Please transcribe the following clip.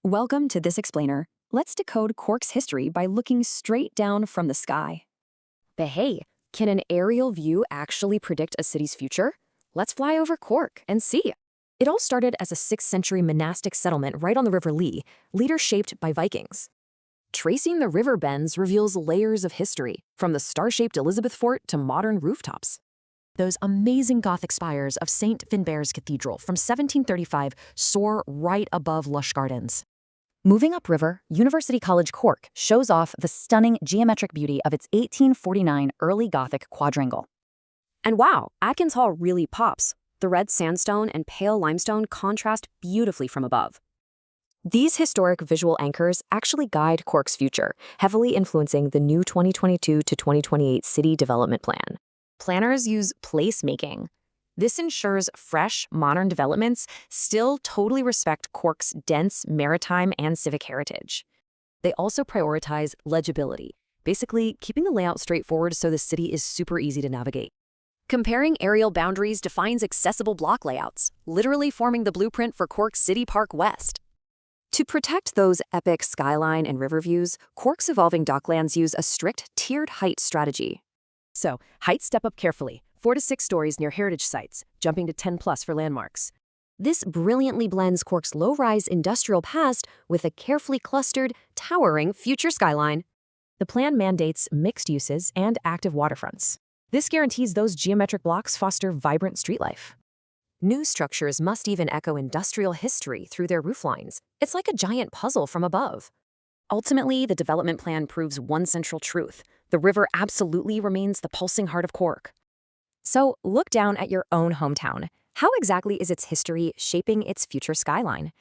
Welcome to this explainer. Let's decode Cork's history by looking straight down from the sky. But hey, can an aerial view actually predict a city's future? Let's fly over Cork and see. It all started as a 6th century monastic settlement right on the River Lee, later shaped by Vikings. Tracing the river bends reveals layers of history, from the star-shaped Elizabeth Fort to modern rooftops. Those amazing Gothic spires of St. Finbarr's Cathedral from 1735 soar right above lush gardens. Moving upriver, University College Cork shows off the stunning geometric beauty of its 1849 early Gothic quadrangle. And wow, Atkins Hall really pops. The red sandstone and pale limestone contrast beautifully from above. These historic visual anchors actually guide Cork's future, heavily influencing the new 2022 to 2028 City Development Plan. Planners use placemaking. This ensures fresh, modern developments still totally respect Cork's dense maritime and civic heritage. They also prioritize legibility, basically keeping the layout straightforward so the city is super easy to navigate. Comparing aerial boundaries defines accessible block layouts, literally forming the blueprint for Cork City Park West. To protect those epic skyline and river views, Cork's evolving docklands use a strict tiered height strategy. So, height step up carefully, 4 to 6 stories near heritage sites, jumping to 10+ for landmarks. This brilliantly blends Cork's low-rise industrial past with a carefully clustered, towering future skyline. The plan mandates mixed uses and active waterfronts. This guarantees those geometric blocks foster vibrant street life. New structures must even echo industrial history through their rooflines. It's like a giant puzzle from above. Ultimately, the development plan proves one central truth. The river absolutely remains the pulsing heart of Cork. So, look down at your own hometown. How exactly is its history shaping its future skyline?